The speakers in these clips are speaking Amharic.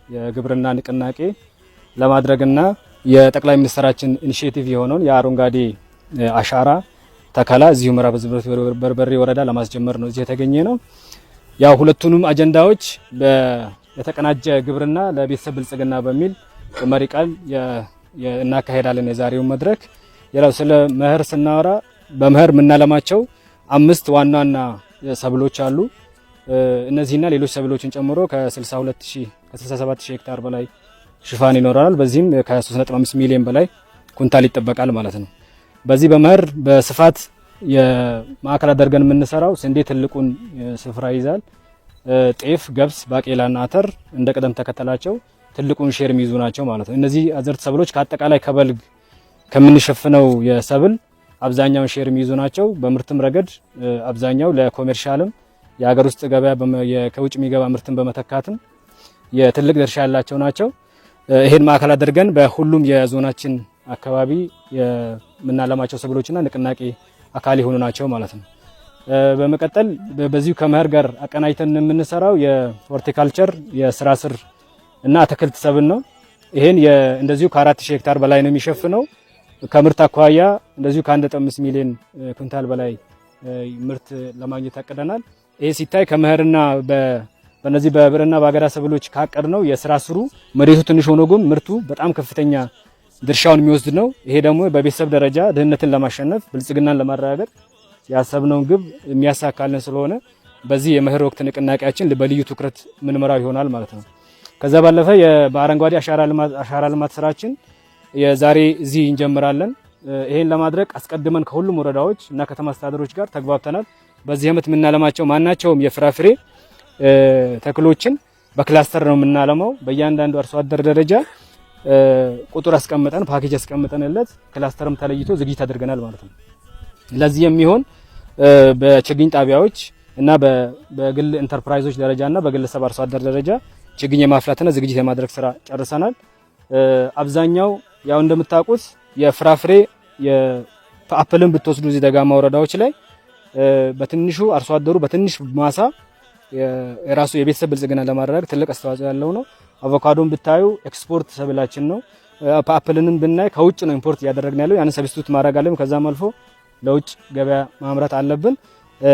የግብርና ንቅናቄ ለማድረግና የጠቅላይ ሚኒስትራችን ኢኒሺዬቲቭ የሆነውን የአረንጓዴ አሻራ ተከላ እዚሁ ምዕራብ በርበሬ ወረዳ ለማስጀመር ነው እዚህ የተገኘ ነው። ያው ሁለቱንም አጀንዳዎች የተቀናጀ ግብርና ለቤተሰብ ብልጽግና በሚል መሪ ቃል እናካሄዳለን። የዛሬው መድረክ ያው ስለ መኸር ስናወራ በመኸር የምናለማቸው 5 ዋና ዋና ሰብሎች አሉ። እነዚህና ሌሎች ሰብሎችን ጨምሮ ከ67000 ሄክታር በላይ ሽፋን ይኖራል። በዚህም ከ3.5 ሚሊዮን በላይ ኩንታል ይጠበቃል ማለት ነው። በዚህ በመኸር በስፋት የማዕከል አድርገን የምንሰራው ስንዴ ትልቁን ስፍራ ይዛል። ጤፍ፣ ገብስ፣ ባቄላና አተር እንደ ቀደም ተከተላቸው ትልቁን ሼር የሚይዙ ናቸው ማለት ነው። እነዚህ አዝርት ሰብሎች ከአጠቃላይ ከበልግ ከምንሸፍነው የሰብል አብዛኛውን ሼር የሚይዙ ናቸው። በምርትም ረገድ አብዛኛው ለኮሜርሻልም የሀገር ውስጥ ገበያ ከውጭ የሚገባ ምርትን በመተካትም የትልቅ ድርሻ ያላቸው ናቸው። ይሄን ማዕከል አድርገን በሁሉም የዞናችን አካባቢ የምናለማቸው ሰብሎችና ንቅናቄ አካል የሆኑ ናቸው ማለት ነው። በመቀጠል በዚሁ ከመኸር ጋር አቀናጅተን የምንሰራው የሆርቲካልቸር የስራ ስር እና አትክልት ሰብል ነው። ይሄን እንደዚሁ ከ4000 ሄክታር በላይ ነው የሚሸፍነው። ከምርት አኳያ እንደዚሁ ከ1.5 ሚሊዮን ኩንታል በላይ ምርት ለማግኘት አቅደናል። ይሄ ሲታይ ከመኸርና በነዚህ በብርና በአገዳ ሰብሎች ካቀድ ነው የስራ ስሩ መሬቱ ትንሽ ሆኖ ግን ምርቱ በጣም ከፍተኛ ድርሻውን የሚወስድ ነው። ይሄ ደግሞ በቤተሰብ ደረጃ ድህነትን ለማሸነፍ ብልጽግናን ለማረጋገጥ ያሰብነውን ግብ የሚያሳካልን ስለሆነ በዚህ የመኸር ወቅት ንቅናቄያችን በልዩ ትኩረት ምንመራው ይሆናል ማለት ነው። ከዛ ባለፈ በአረንጓዴ አሻራ ልማት ስራችን የዛሬ እዚህ እንጀምራለን። ይሄን ለማድረግ አስቀድመን ከሁሉም ወረዳዎች እና ከተማ አስተዳደሮች ጋር ተግባብተናል። በዚህ ዓመት የምናለማቸው ማናቸውም የፍራፍሬ ተክሎችን በክላስተር ነው የምናለማው። በእያንዳንዱ አርሶ አደር ደረጃ ቁጥር አስቀምጠን ፓኬጅ አስቀምጠንለት ክላስተርም ተለይቶ ዝግጅት አድርገናል ማለት ነው። ለዚህ የሚሆን በችግኝ ጣቢያዎች እና በግል ኢንተርፕራይዞች ደረጃና በግለሰብ አርሶ አደር ደረጃ ችግኝ የማፍላትና ዝግጅት የማድረግ ስራ ጨርሰናል። አብዛኛው ያው እንደምታውቁት የፍራፍሬ የአፕልን ብትወስዱ እዚህ ደጋማ ወረዳዎች ላይ በትንሹ አርሶ አደሩ በትንሽ ማሳ የራሱ የቤተሰብ ብልጽግና ለማድረግ ትልቅ አስተዋጽኦ ያለው ነው። አቮካዶን ብታዩ ኤክስፖርት ሰብላችን ነው። አፕልንም ብናይ ከውጭ ነው ኢምፖርት እያደረግን ያለው። ያን ሰብስቲቱት ማድረግ አለብን። ከዛም አልፎ ለውጭ ገበያ ማምረት አለብን።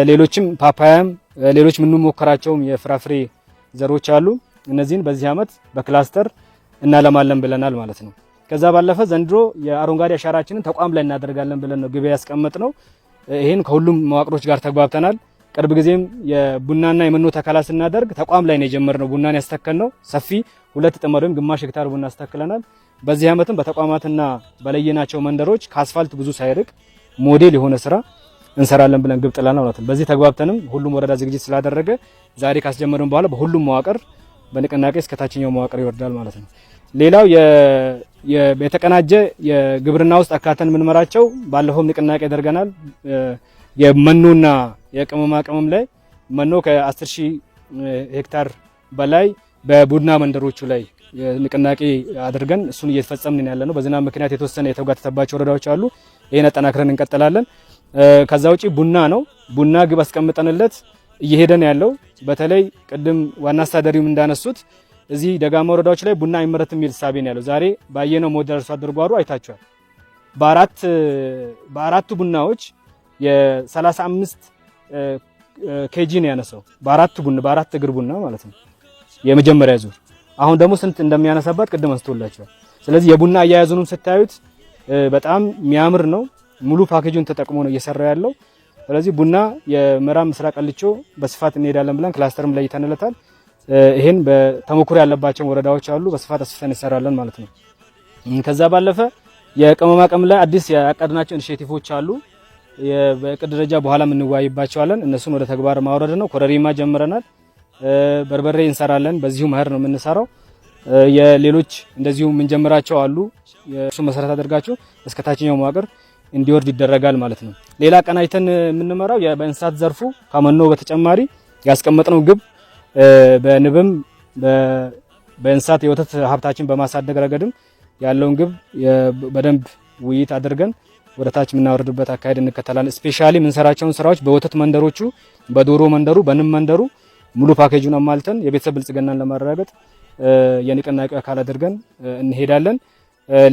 ሌሎችም ፓፓያም ሌሎች የምንሞክራቸውም የፍራፍሬ ዘሮች አሉ። እነዚህን በዚህ ዓመት በክላስተር እናለማለን ብለናል ማለት ነው። ከዛ ባለፈ ዘንድሮ የአረንጓዴ አሻራችንን ተቋም ላይ እናደርጋለን ብለን ነው ግብ ያስቀመጥነው። ይሄን ከሁሉም መዋቅሮች ጋር ተግባብተናል። ቅርብ ጊዜም የቡናና የመኖ ተከላ ስናደርግ ተቋም ላይ ነው የጀመርነው። ቡናን ያስተከልነው ሰፊ 2 ጥምር ወይም ግማሽ ሄክታር ቡና አስተክለናል። በዚህ ዓመትም በተቋማትና በለየናቸው መንደሮች ከአስፋልት ብዙ ሳይርቅ ሞዴል የሆነ ስራ እንሰራለን ብለን ግብ ጥለናል ማለት ነው። በዚህ ተግባብተንም ሁሉም ወረዳ ዝግጅት ስላደረገ ዛሬ ካስጀመርን በኋላ በሁሉም መዋቅር በንቅናቄ እስከ ታችኛው መዋቅር ይወርዳል ማለት ነው። ሌላው የተቀናጀ የግብርና ውስጥ አካተን የምንመራቸው ባለፈው ንቅናቄ አድርገናል። የመኖና የቅመማ ቅመም ላይ መኖ ከ10000 ሄክታር በላይ በቡና መንደሮቹ ላይ ንቅናቄ አድርገን እሱን እየተፈጸምን ያለ ነው። በዝናብ ምክንያት የተወሰነ የተጓተተባቸው ወረዳዎች አሉ። ይሄን አጠናክረን እንቀጥላለን። ከዛ ውጪ ቡና ነው። ቡና ግብ አስቀምጠንለት እየሄደን ያለው በተለይ ቅድም ዋና አስተዳዳሪውም እንዳነሱት እዚህ ደጋማ ወረዳዎች ላይ ቡና አይመረትም የሚል ሳቤ ነው ያለው። ዛሬ ባየነው ሞዴል አርሶ አደር ጓሮ አይታችኋል። በአራቱ ቡናዎች የ35 ኬጂ ነው ያነሳው። በአራት እግር ቡና ማለት ነው የመጀመሪያ ዙር። አሁን ደግሞ ስንት እንደሚያነሳባት ቅድም አንስቶላችኋል። ስለዚህ የቡና አያያዙንም ስታዩት በጣም የሚያምር ነው። ሙሉ ፓኬጁን ተጠቅሞ ነው እየሰራ ያለው። ስለዚህ ቡና የምዕራብ ምስራቅ አልቾ በስፋት እንሄዳለን ብለን ክላስተርም ለይተንለታል። ይሄን በተሞክሮ ያለባቸው ወረዳዎች አሉ። በስፋት አስፍተን እንሰራለን ማለት ነው። ከዛ ባለፈ የቅመማ ቅመም ላይ አዲስ ያቀድናቸው ኢኒሼቲቮች አሉ። በእቅድ ደረጃ በኋላ እንወያይባቸዋለን። እነሱን ወደ ተግባር ማውረድ ነው። ኮረሪማ ጀምረናል። በርበሬ እንሰራለን። በዚሁ መኸር ነው የምንሰራው። የሌሎች እንደዚሁ የምንጀምራቸው አሉ። የእሱ መሰረት አድርጋችሁ እስከ ታችኛው መዋቅር እንዲወርድ ይደረጋል ማለት ነው። ሌላ ቀናይተን የምንመራው በእንስሳት ዘርፉ ከመኖ በተጨማሪ ያስቀመጥነው ግብ በንብም በእንስሳት የወተት ሀብታችን በማሳደግ ረገድም ያለውን ግብ በደንብ ውይይት አድርገን ወደ ታች የምናወርድበት አካሄድ እንከተላለን። ስፔሻሊ የምንሰራቸውን ስራዎች በወተት መንደሮቹ፣ በዶሮ መንደሩ፣ በንብ መንደሩ ሙሉ ፓኬጁን አሟልተን የቤተሰብ ብልጽግናን ለማረጋገጥ የንቅናቄው አካል አድርገን እንሄዳለን።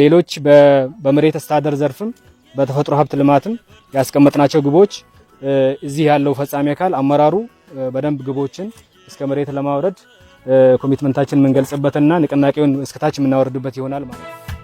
ሌሎች በመሬት አስተዳደር ዘርፍም በተፈጥሮ ሀብት ልማትም ያስቀመጥናቸው ግቦች እዚህ ያለው ፈጻሚ አካል አመራሩ በደንብ ግቦችን እስከ መሬት ለማውረድ ኮሚትመንታችን የምንገልጽበትና ንቅናቄውን እስከታች የምናወርድበት ይሆናል ማለት ነው።